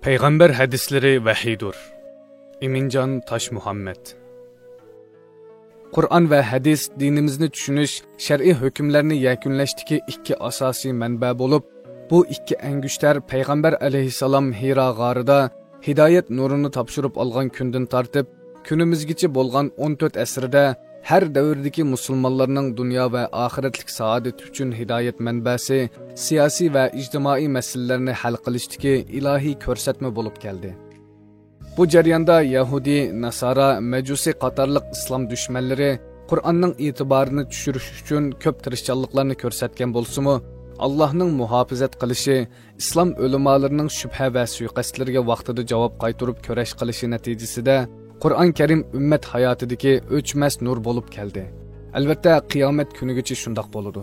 Peygamber hadisleri vahiydur. Emincan Taş Muhammed. Kur'an ve hadis dinimizni tushunish, shar'iy hukmlarni yakunlashdagi ikki asosiy manba bo'lib, bu ikki angushtar Payg'ambar alayhissalom Hiro g'orida hidoyat nurini topshirib olgan kundan tortib, kunimizgacha bo'lgan 14 asrda har davrdagi musulmonlarning dunyo va oxiratlik saodat uchun hidoyat manbasi, siyosiy va ijtimoiy masalalarni hal qilishdagi ilohiy ko'rsatma bo'lib keldi. Bu jarayonda Yahudi, Nasara, Majusi qatorliq islom dushmanlari Qur'onning e'tiborini tushirish uchun ko'p tirishchanliklarni ko'rsatgan bo'lsa-mu, Allohning muhofazat qilishi, islom ulamolarining shubha va suiqasdlariga vaqtida javob qaytarib kurash qilishi natijasida Qur'on Karim ummat hayotidagi o'chmas nur bo'lib keldi. Albatta, qiyomat kunigacha shundoq bo'ladi.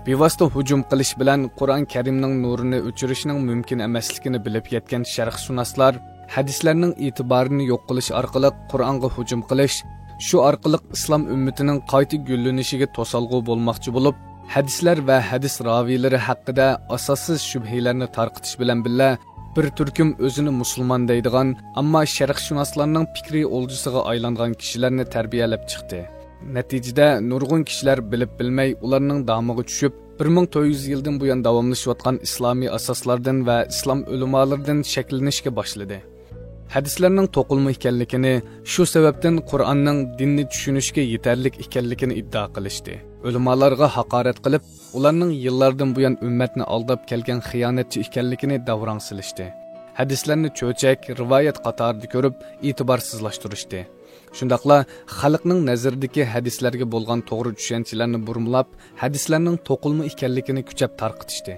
Bevosita hujum qilish bilan Qur'on Karimning nurini o'chirishning mumkin emasligini bilib yetgan sharqshunoslar hadislarning e'tiborini yo'q qilish orqali Qur'onga hujum qilish, shu orqali islom ummatining qayta gullanishiga to'salg'u bo'lmoqchi bo'lib, hadislar va hadis raviylari haqida asossiz shubhalarni tarqitish bilan birga bir turkum o'zini musulmon deydigan, ammo sharqshunoslarning fikri o'ljisiga aylangan kishilarni tarbiyalab chiqdi. Natijada nurg'un kishilar bilib bilmay ularning damiga tushib, 1400 yildan buyon davomlashayotgan islomiy asoslardan va islom ulamolaridan shakllanishga boshladi. Hadislarning to'qilma ekanligini, shu sababdan Qur'onning dinni tushunishga yetarlik ekanligini iddao qilishdi. Ulamolarga haqorat qilib, ularning yillardan buyon ummatni aldab kelgan xiyonatchi ekanligini davron silishdi. Hadislarni cho'chak, rivoyat qatorida ko'rib, e'tiborsizlashtirishdi. Shundaqla xalqning nazaridagi hadislarga bo'lgan to'g'ri tushunchalarni burmlab, hadislarning to'qilma ekanligini kuchab tarqitishdi.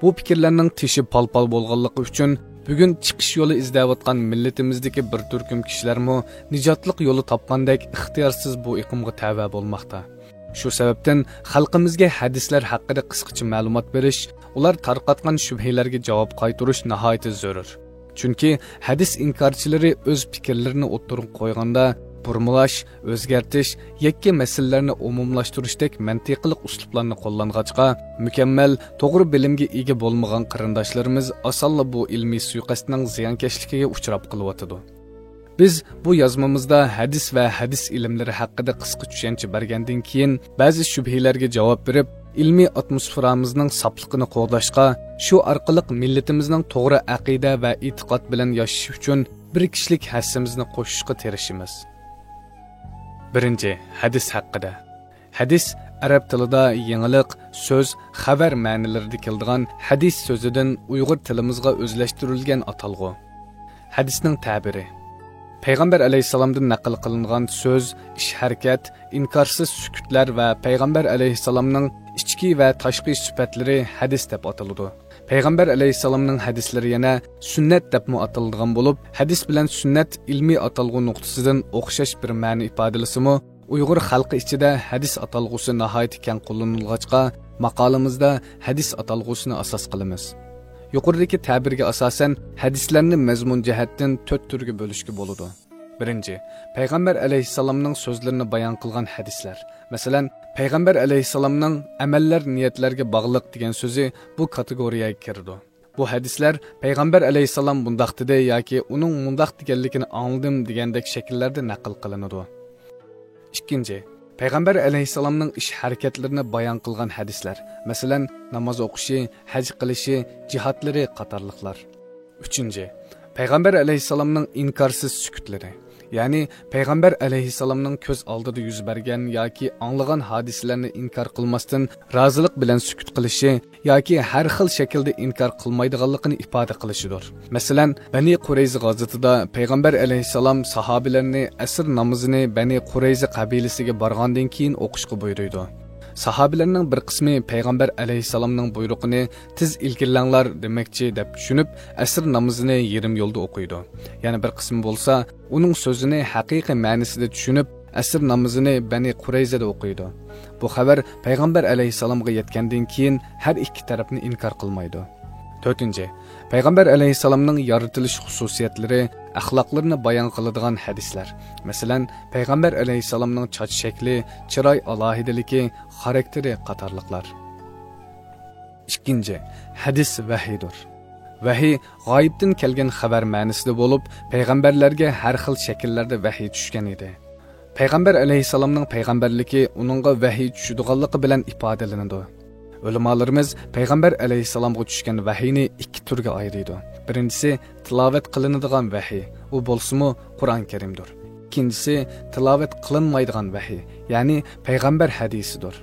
Bu fikrlarning tishi palpal bo'lganligi uchun bugun chiqish yo'li izlayotgan millatimizdagi bir turkum kishilarmi nijotlik yo'li topgandek ixtiyorsiz bu iqimga tava bo'lmoqda. Shu sababdan xalqimizga hadislar haqida qisqacha ma'lumot berish, ular tarqatgan shubhalarga javob qaytarish nihoyat zarur. Chunki hadis inkorchilari o'z fikrlarini o'ttirib qo'yganda burmalash, o'zgartish, yakka masalalarni umumlashtirishdek mantiqli uslublarni qo'llangachqa, mukammal, to'g'ri bilimga ega bo'lmagan qarindoshlarimiz osonla bu ilmiy suiqasdning ziyonkashligiga uchrab qilyotidi. Biz bu yozmamizda hadis va hadis ilmlari haqida qisqa tushuncha bergandan keyin ba'zi shubhalarga javob berib, ilmiy atmosferamizning safligini qo'g'dashga, shu orqali millatimizning to'g'ri aqida va e'tiqod bilan yashash uchun bir kishilik hassimizni qo'shishga tirishimiz. Birinchi, hadis haqida. Hadis arab tilida yangilik, so'z, xabar ma'nolarida keladigan hadis so'zidan Uyg'ur tilimizga o'zlashtirilgan atalg'u. Hadisning ta'biri. Payg'ambar alayhissalomdan naql qilingan so'z, ish-harakat, inkorsiz sukutlar va Payg'ambar alayhissalomning ichki va tashqi sifatlari hadis deb ataladi. Payg'ambar alayhissalomning hadislari yana sunnat deb ataladigan bo'lib, hadis bilan sunnat ilmiy atalg'u nuqtasidan o'xshash bir ma'no ifodalasa-mu, Uyg'ur xalqi ichida hadis atalg'usi nihoyat keng qo'llanilgachqa, maqolamizda hadis atalg'usini asos qilamiz. Yuqoridagi ta'birga asosan hadislarni mazmun jihatdan 4 turga bo'lishga bo'ladi. Birinchi, Payg'ambar alayhissalomning so'zlarini bayon qilgan hadislar. Masalan, Payg'ambar alayhissalomning amallar niyatlarga bog'liq degan so'zi bu kategoriyaga kirdi. Bu hadislar Payg'ambar alayhissalom bundoq dedi yoki uning bundoq deganligini angladim degandek shakllarda naql qilinadi. Ikkinchi, Payg'ambar alayhissalomning ish harakatlarini bayon qilgan hadislar. Masalan, namoz o'qishi, haj qilishi, jihodlari qatorliqlar. Uchinchi, Payg'ambar alayhissalomning inkorsiz sukutlari. Ya'ni Payg'ambar alayhissalomning ko'z oldida yuz bergan yoki anglagan hodisalarni inkor qilmasdan rozilik bilan sukut qilishi yoki har xil shaklda inkor qilmaydiganligini ifoda qilishidir. Masalan, Bani Qurayza g'azotida Payg'ambar alayhissalom sahobalarni asr namozini Bani Qurayza qabilasiga borgandan keyin o'qishga buyurdi. Sahabilarning bir qismi Payg'ambar alayhissalomning buyrug'ini tiz ilgirlanglar demakchi deb tushunib, asr namozini yarim yo'lda o'qiydi. Yana bir qismi bo'lsa, uning so'zini haqiqiy ma'nosida tushunib, asr namozini Bani Qurayzada o'qiydi. Bu xabar Payg'ambar alayhissalomga yetgandan keyin har ikki tarafni inkor qilmaydi. 4. Payg'ambar alayhissalomning yaratilish xususiyatlari, axloqlarini bayon qiladigan hadislar. Masalan, Payg'ambar alayhissalomning choch shakli, chiroy alohidaligi, xarakteri qatorliqlar. 2. Hadis vahiydir. Vahiy g'oyibdan kelgan xabar ma'nosida bo'lib, payg'ambarlarga har xil shakllarda vahiy tushgan edi. Payg'ambar alayhisalomning payg'ambarligi uningga vahiy tushadiganligi bilan ifodalanadi. Ulamolarimiz payg'ambar alayhisalomga tushgan vahiyni ikki turga ayiradi. Birinchisi tilovat qilinadigan vahiy, u bo'lsa-mu Qur'on Karimdir. İkincisi tilovat qilinmaydigan vahiy, ya'ni payg'ambar hadisidir.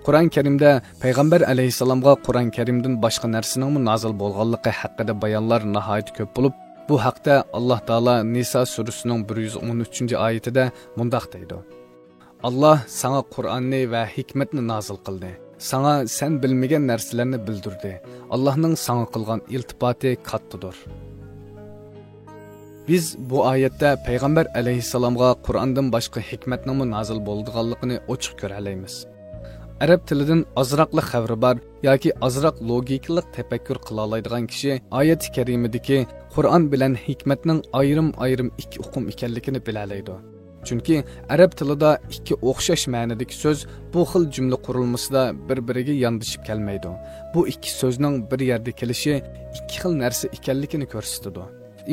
Qur'on Karimda payg'ambar alayhisalomga Qur'on Karimdan boshqa narsaning nozil bo'lganligi haqida bayonlar nihoyat ko'p bo'lib, bu haqda Alloh taolo Nisa surasining 113-oyatida mundaq deydi: Alloh sana Qur'onni va hikmatni nozil qildi. Sana sen bilmagan narsalarni bildirdi. Allohning sana qilgan iltifoti kattadir. Biz bu oyatda payg'ambar alayhisalomga Qur'ondan boshqa hikmatning nozil bo'lganligini ochiq ko'ra olamiz. Arab tilidan azroqli xabari bor yoki azroq logikalik tafakkur qila oladigan kishi oyat-i karimadagi Qur'on bilan hikmatning ayrim-ayrim ikki uqum ekanligini bila oladi. Chunki arab tilida ikki o'xshash ma'nodagi so'z bu xil jumla qurilmasida bir-biriga yondashib kelmaydi. Bu ikki so'zning bir yerda kelishi ikki xil narsa ekanligini ko'rsatadi.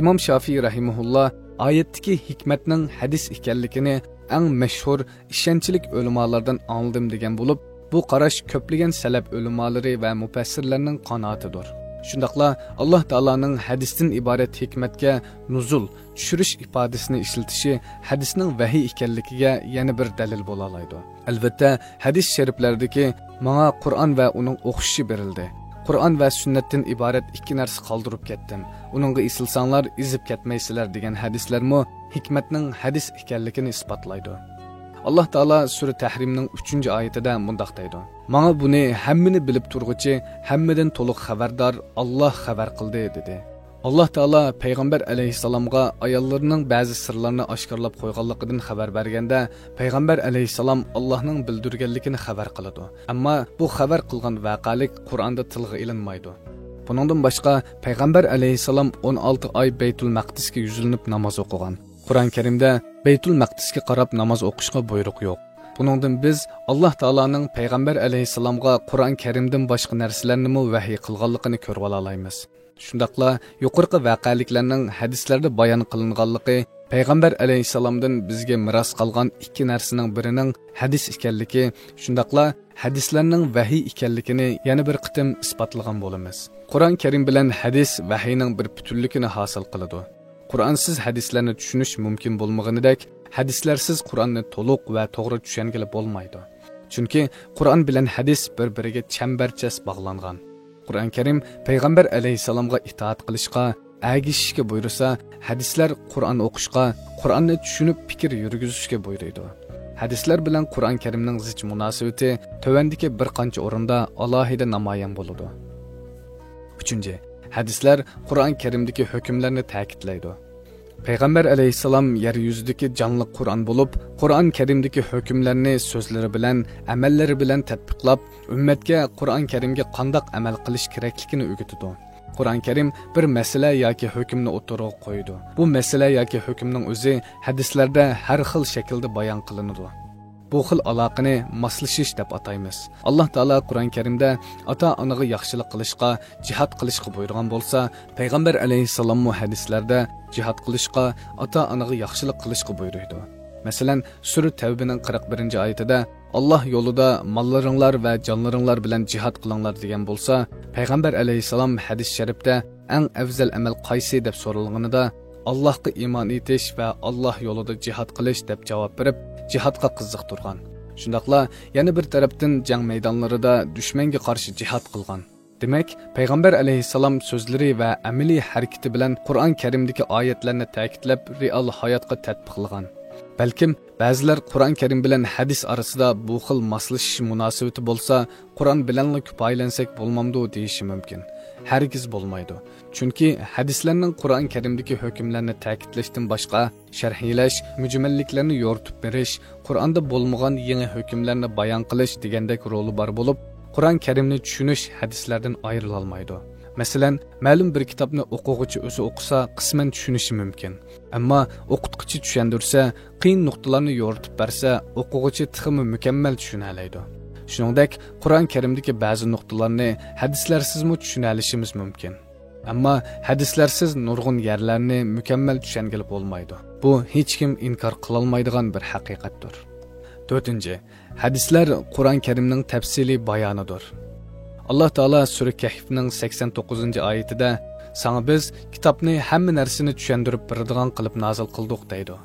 İmam Şafii rahimahullah oyatdagi hikmatning hadis ekanligini eng mashhur ishonchlik ulamolardan angladim degan bo'lib, bu qarash ko'plagan salaf ulamolari va mufassirlarning qanoatidir. Shundaqla Alloh taolaning hadisdan iborat hikmatga nuzul, tushirish ifodasini ishlatishi hadisning vahiy ekanligiga yana bir dalil bo'la oladi. Albatta, hadis shariflardagi "Menga Qur'on va uning o'qishi berildi. Qur'on va sunnatdan iborat ikki narsa qoldirib ketdim. Uningga isilsanglar izib ketmaysizlar" degan hadislarmi hikmatning hadis ekanligini isbotlaydi. Alloh taolo sura Tahrimning 3-oyatida mundaq deydi: "Menga buni hammani bilib turg'ichi, hammadan to'liq xabardor Alloh xabar qildi" dedi. Alloh taolo payg'ambar alayhisalomga ayollarining ba'zi sirlarini oshkorlab qo'yganligidan xabar berganda, payg'ambar alayhisalom Allohning bildirganligini xabar qiladi. Ammo bu xabar qilgan voqelik Qur'onda tilga ilinmaydi. Buningdan boshqa payg'ambar alayhisalom 16 oy Baytul Maqdisga yuzilinib namoz o'qigan. Qur'on Karimda Baytul Maqdisga qarab namoz o'qishga buyruq yo'q. Buningdan biz Alloh taolaning payg'ambar alayhisalomga Qur'on Karimdan boshqa narsalarni vahiy qilganligini ko'rib olamiz. Shundaqla yuqorqi voqeliklarning hadislarda bayon qilinganligi payg'ambar alayhisalomdan bizga miros qolgan ikki narsaning birining hadis ekanligi, shundaqla hadislarning vahiy ekanligini yana bir qitim isbotlagan bo'lamiz. Qur'on Karim bilan hadis vahiyning bir butunligini hosil qiladi. Qur'onsiz hadislarni tushunish mumkin bo'lmaganidek, hadislarsiz Qur'onni to'liq va to'g'ri tushungili bo'lmaydi. Chunki Qur'on bilan hadis bir-biriga chambarchas bog'langan. Qur'on Karim payg'ambar alayhisalomga itoat qilishga, agishishga buyursa, hadislar Qur'on o'qishga, Qur'onni tushunib fikr yurgizishga buyuradi. Hadislar bilan Qur'on Karimning zich munosabati tövandagi bir qancha o'rinda alohida namoyon bo'ladi. 3. Hadislar Qur'on Karimdagi hukmlarni ta'kidlaydi. Payg'ambar alayhisalom yer yuzidagi jonli Qur'on bo'lib, Qur'on Karimdagi hukmlarni so'zlari bilan, amallari bilan tatbiqlab, ummatga Qur'on Karimga qandoq amal qilish kerakligini o'rgatadi. Qur'on Karim bir masala yoki hukmni o'tirib qo'ydi. Bu masala yoki hukmning o'zi hadislarda har xil shaklda bayon qilinadi. Bu xil aloqani moslashish deb ataymiz. Alloh taolo Qur'on Karimda ota-onaga yaxshilik qilishga, jihad qilishga buyurgan bo'lsa, payg'ambar alayhisalom hadislarda jihad qilishga, ota-onaga yaxshilik qilishga buyurdi. Masalan, sura Tavbaning 41-oyatida Alloh yo'lida mollaringlar va jonlaringlar bilan jihad qilinglar degan bo'lsa, payg'ambar alayhisalom hadis sharifda eng afzal amal qaysi deb so'ralganida Allohga iymon etish va Alloh yo'lida jihad qilish deb javob berib, jihadga qiziqtirgan. Shundaqla yana bir tarafdan jang maydonlarida dushmanga qarshi jihad qilgan. Demak, payg'ambar alayhisalom so'zlari va amaliy harakati bilan Qur'on Karimdagi oyatlarni ta'kidlab, real hayotga tatbiqlagan. Balkim ba'zilar Qur'on Karim bilan hadis orasida bu xil moslashish munosabati bo'lsa, Qur'on bilanla kifoyalansak bo'lmamdi deyishi mumkin. Hargiz bo'lmaydi. Chunki hadislarning Qur'on Karimdagi hukmlarni ta'kidlashdan boshqa sharhiylash, mujmalliklarni yoritib berish, Qur'onda bo'lmagan yangi hukmlarni bayon qilish degandek roli bor bo'lib, Qur'on Karimni tushunish hadislardan ayrila olmaydi. Masalan, ma'lum bir kitobni o'quvchi o'zi o'qisa, qisman tushunishi mumkin. Ammo o'qituvchi tushundirsa, qiyin nuqtalarni yoritib bersa, o'quvchi tiximi mukammal tushuna oladi. Shuningdek, Qur'on Karimdagi ba'zi nuqtalarni hadislarsiz tushuna olishimiz mumkin. Ammo hadislarsiz nurg'un yerlarni mukammal tushungili bo'lmaydi. Bu hech kim inkor qila olmaydigan bir haqiqatdir. 4. Hadislar Qur'on Karimning tafsiliy bayonidir. Alloh taolo sura Kahfning 89-oyatida "Sana biz kitobni hamma narsani tushuntirib beradigan qilib nozil qildik" deydi.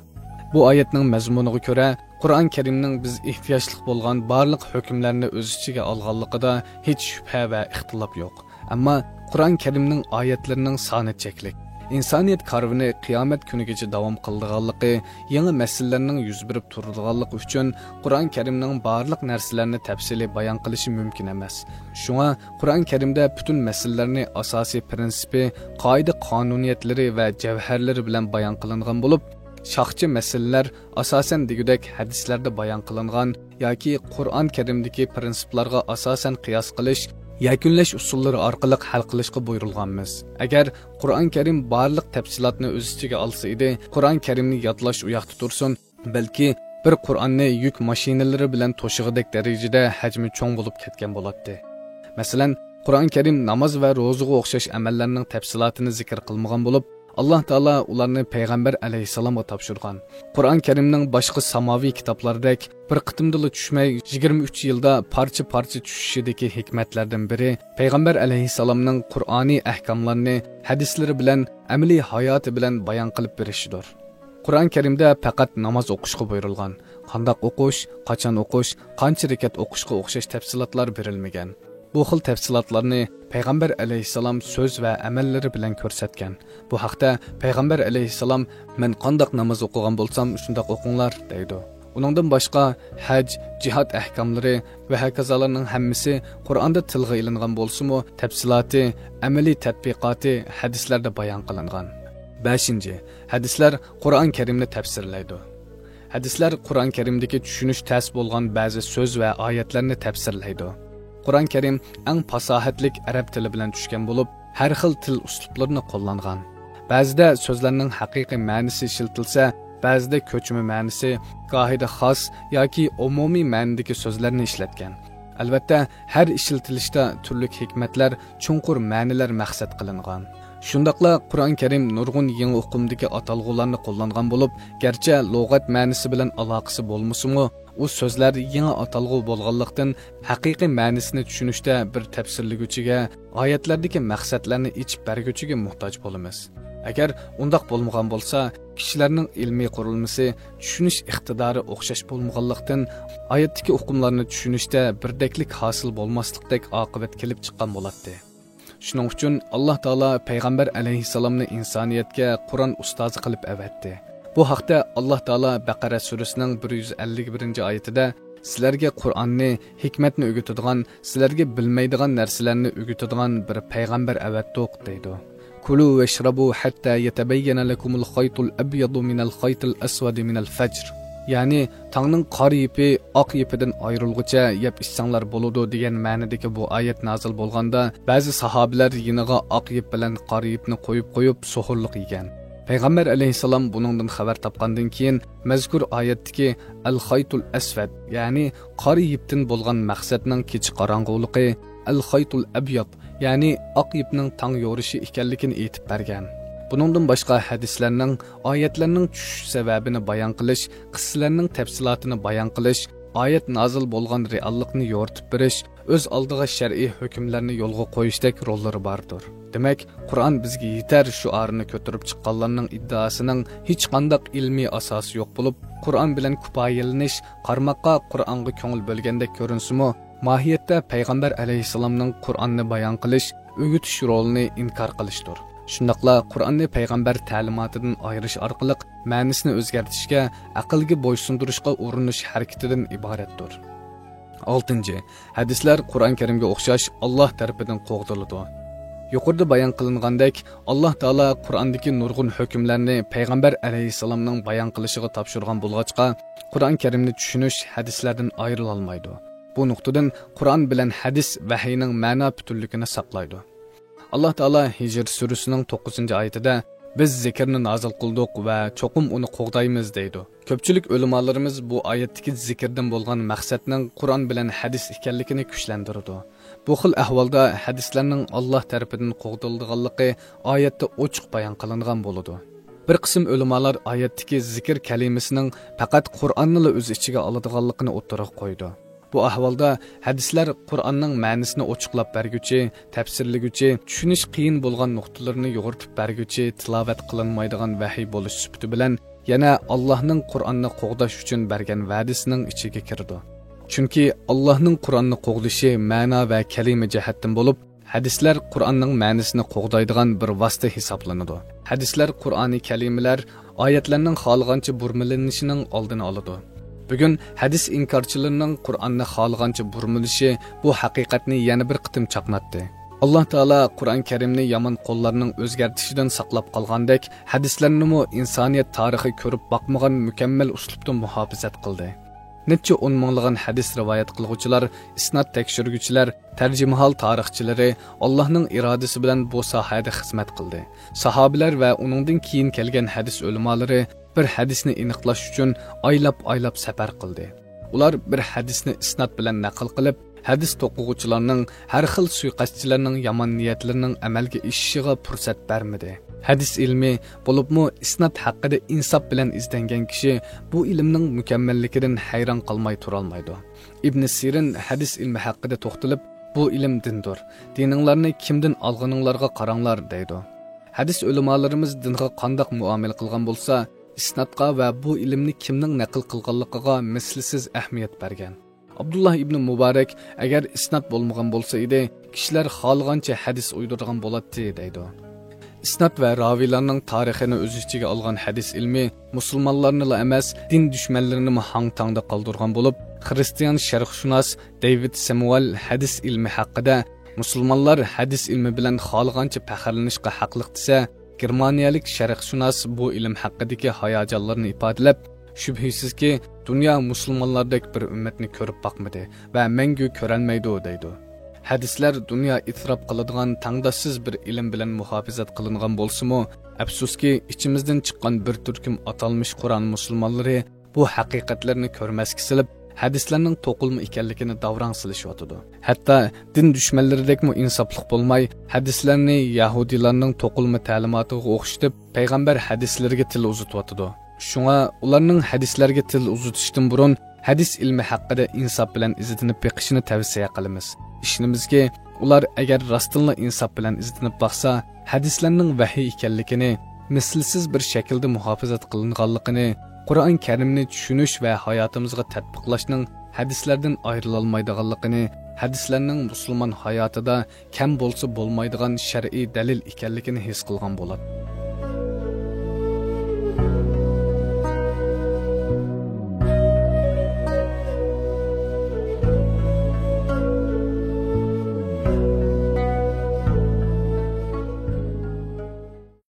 Bu oyatning mazmuniga ko'ra, Qur'on Karimning biz ehtiyojli bo'lgan barliq hukmlarni o'z ichiga olganligida hech shubha va ixtilof yo'q. Ammo Qur'on Karimning oyatlarining soni cheklik. İnsaniyet karvini qiyomat kunigacha davom qildiganligi, yangi masalalarning yuz berib turadiganligi uchun Qur'on Karimning barliq narsalarni tafsili bayon qilishi mumkin emas. Shunga Qur'on Karimda butun masalalarni asosiy prinsipi, qoida qonuniyatlari va javharlari bilan bayon qilingan bo'lib, shoxchi masalalar asosan degudek hadislarda bayon qilingan yoki Qur'on Karimdagi prinsiplarga asosan qiyos qilish yakunlash usullari orqali hal qilishga buyurilganmiz. Agar Qur'on Karim barliq tafsilotni o'z ichiga olsa edi, Qur'on Karimni yodlash u yoqda tursin, balki bir Qur'onni yuk mashinalari bilan to'shig'idek darajada hajmi cho'ng bo'lib ketgan bo'ladi. Masalan, Qur'on Karim namoz va ro'zaga o'xshash amallarning tafsilotini zikr qilmagan bo'lib, Allah Taala ularni payg'ambar alayhisalomga topshirgan. Qur'on Karimning boshqa samoviy kitoblaridek bir qitimdila tushmay 23 yilda parcha-parcha tushishidagi hikmatlardan biri payg'ambar alayhisalomning Qur'oniy ahkomlarini hadislari bilan, amaliy hayoti bilan bayon qilib berishidir. Qur'on Karimda faqat namoz o'qishga buyurilgan. Qanday o'qish, qachon o'qish, qancha rakat o'qishga o'xshash tafsilotlar berilmagan. Bu xil tafsilotlarni payg'ambar alayhisalom so'z va amallari bilan ko'rsatgan. Bu haqda payg'ambar alayhisalom "Men qanday namoz o'qigan bo'lsam, shunday o'qinglar" deydi. Uningdan boshqa haj, jihad ahkomlari va hokazolarning hammasi Qur'onda tilga ilingan bo'lsa-mu, tafsiloti, amaliy tatbiqoti hadislarda bayon qilingan. 5. Hadislar Qur'on Karimni tafsirlaydi. Hadislar Qur'on Karimdagi tushunish tas bo'lgan ba'zi so'z va oyatlarni tafsirlaydi. Qur'on Karim eng fasohatlik arab tili bilan tushgan bo'lib, har xil til uslublarini qo'llangan. Ba'zida so'zlarning haqiqiy ma'nosi ishlatilsa, ba'zida ko'chma ma'nosi, gohida xos yoki umumiy ma'nodagi so'zlarni ishlatgan. Albatta, har ishlatilishda turli hikmatlar, chunqur ma'nolar maqsad qilingan. Shundaqla Qur'on Karim nurg'un yangi o'qimdagi atalg'ularni qo'llangan bo'lib, garchi lug'at ma'nosi bilan aloqasi bo'lmasa-mu, u so'zlar yangi atalg'u bo'lganlikdan haqiqiy ma'nosini tushunishda bir tafsirlaguvchiga, oyatlardagi maqsadlarni ichib berguvchiga muhtoj bo'lamiz. Agar undoq bo'lmagan bo'lsa, kishilarning ilmiy qurilmasi, tushunish iqtidori o'xshash bo'lmaganlikdan oyatdagi hukmlarni tushunishda birdeklik hosil bo'lmaslikdek oqibat kelib chiqqan bo'ladi. Shuning uchun Alloh taolo payg'ambar alayhisalomni insoniyatga Qur'on ustozi qilib avatdi. Bu haqda Alloh taolo Baqara surasining 151-oyatida sizlarga Qur'onni, hikmatni o'rgatadigan, sizlarga bilmaydigan narsalarni o'rgatadigan bir payg'ambar avatdiq deydi. Kulu vashrabu hatta yatabayyana lakumul khaytul abyadu minal khaytil aswadi minal fajr. Ya'ni tangning qora ipi oq ipidan ayrilguncha yeb ichsanglar bo'ladi degan ma'nodagi bu oyat nozil bo'lganda, ba'zi sahobalar yiniga oq ip bilan qora ipni qo'yib suhurlik yegan. Payg'ambar alayhisalom buningdan xabar topgandan keyin mazkur oyatdagi al-khaytul aswad, ya'ni qora ipdan bo'lgan maqsadning kechi qorong'uligi, al-khaytul abyad, ya'ni oq ipning tang yo'rishi ekanligini aytib bergan. Buningdan boshqa hadislarning, oyatlarning tushish sababini bayon qilish, qissalarning tafsilotini bayon qilish, oyat nozil bo'lgan reallikni yo'ritib berish, o'z oldiga shar'iy hukmlarni yo'lga qo'yishdek rollari bordir. Demak, Qur'on bizga yetar shuarini ko'tarib chiqqanlarning iddaosining hech qanday ilmiy asosi yo'q bo'lib, Qur'on bilan kupoyilanish, qarmoqqa Qur'onga ko'ngil bo'lgandek ko'rinsimi, mohiyatda payg'ambar alayhisalomning Qur'onni bayon qilish, o'g'itish rolini inkor qilishdir. Shundaqla Qur'onni payg'ambar ta'limotidan ayirish orqali ma'nosini o'zgartirishga, aqlga bo'ysundirishga urinish harakatidan iboratdir. 6. Hadislar Qur'on Karimga o'xshash Alloh tarafidan qo'g'diriladi. Yuqorida bayon qilingandek, Alloh taolo Qur'ondagi nurg'un hukmlarni payg'ambar alayhisalomning bayon qilishiga topshirgan bo'lg'achqa, Qur'on Karimni tushunish hadislardan ayrila olmaydi. Bu nuqtadan Qur'on bilan hadis vahiyning ma'no butunligini saqlaydi. Alloh taolo Hijr surasining 9-oyatida Biz zikrni nozil qildik va cho'qim uni qo'g'daymiz deydi. Ko'pchilik ulamolarimiz bu oyatdagi zikrdan bo'lgan maqsadning Qur'on bilan hadis ekanligini kuchlantirdi. Bu xil ahvolda hadislarning Alloh tarafidan qo'g'dilganligi oyatda ochiq bayon qilingan bo'ladi. Bir qism ulamolar oyatdagi zikr kalimasining faqat Qur'onni o'z ichiga oladiganligini o'ttirib qo'ydi. Bu ahvolda hadislar Qur'onning ma'nosini ochiqlab berguchi, tafsirlaguchi, tushunish qiyin bo'lgan nuqtalarni yo'g'irtib berguchi tilovat qilinmaydigan vahiy bo'lish sifati bilan yana Allohning Qur'onni qo'g'dash uchun bergan va'dasining ichiga kirdi. Chunki Allohning Qur'onni qo'g'dishi ma'no va kalima jihatdan bo'lib, hadislar Qur'onning ma'nosini qo'g'daydigan bir vosita hisoblanadi. Hadislar Qur'oniy kalimalar oyatlarning xohlagancha burmalanishining oldini oladi. Bugun hadis inkarchilarining Qur'onni xohlagancha burmilishi bu haqiqatni yana bir qitim chaqnatdi. Alloh taolo Qur'on Karimni yomon qo'llarning o'zgartishidan saqlab qolgandek, hadislarni mo insoniyat tarixi ko'rib boqmagan mukammal uslubda muhofazat qildi. Necha 10 minglagan hadis rivoyat qilguvchilar, isnod tekshiruvchilar, tarjimahol tarixchilari Allohning irodasi bilan bu sohada xizmat qildi. Sahobalar va uningdan keyin kelgan hadis ulamolari bir hadisni aniqlash uchun oylab safar qildi. Ular bir hadisni isnod bilan naql qilib, hadis to'quvchilarning har xil suiqasdchilarning yomon niyatlarining amalga oshishiga fursat bermadi. Hadis ilmi bo'libmi isnod haqida insof bilan izlangan kishi bu ilmning mukammalligidan hayron qolmay tura olmaydi. Ibn Sirin hadis ilmi haqida to'xtalib, bu ilm dindir. Dininglarni kimdan olganinglarga qaranglar deydi. Hadis ulamolarimiz dinga qandoq muomala qilgan bo'lsa, isnodga va bu ilmni kimning naql qilganligiga mislsiz ahamiyat bergan. Abdullah ibn Mubarak agar isnod bo'lmagan bo'lsa edi, kishilar xohlagancha hadis uydirgan bo'ladi deydi. Isnod va raviylarning tarixini o'z ichiga olgan hadis ilmi musulmonlarni emas, din dushmanlarini hang-tangda qoldirgan bo'lib, Xristian sharqshunos David Samuel hadis ilmi haqida musulmonlar hadis ilmi bilan xohlagancha faxrlanishga haqliq desa, Germaniyalik sharqshunos bu ilm haqidagi hayajonlarni ifodalab, shubhisizki dunyo musulmonlardek bir ummatni ko'rib boqmadi va mangu ko'rolmaydi deydi. Hadislar dunyo itrof qiladigan tangdoshsiz bir ilm bilan muhofazat qilingan bo'lsa-mu, afsuski ichimizdan chiqqan bir turkum atalmish Qur'on musulmonlari bu haqiqatlarni ko'rmasga silib, hadislarning to'qilma ekanligini davron silishyotdi. Hatto din dushmanlaridekmi insofliq bo'lmay, hadislarni yahudiylarning to'qilma ta'limotiga o'xshatib, payg'ambar hadislariga til uzatyotdi. Shunga ularning hadislarga til uzatishdan burun hadis ilmi haqida insof bilan izlanib beqishini tavsiya qilamiz. Ishonimizki, ular agar rostlanla insof bilan izlanib baqsa, hadislarning vahiy ekanligini, mislsiz bir shaklda muhofazat qilinganligini, Qur'on Karimni tushunish va hayotimizga tatbiqlashning hadislardan ayrilolmaydiganligini, hadislarning musulmon hayotida kam bo'lsa bo'lmaydigan shar'iy dalil ekanligini his qilgan bo'ladi.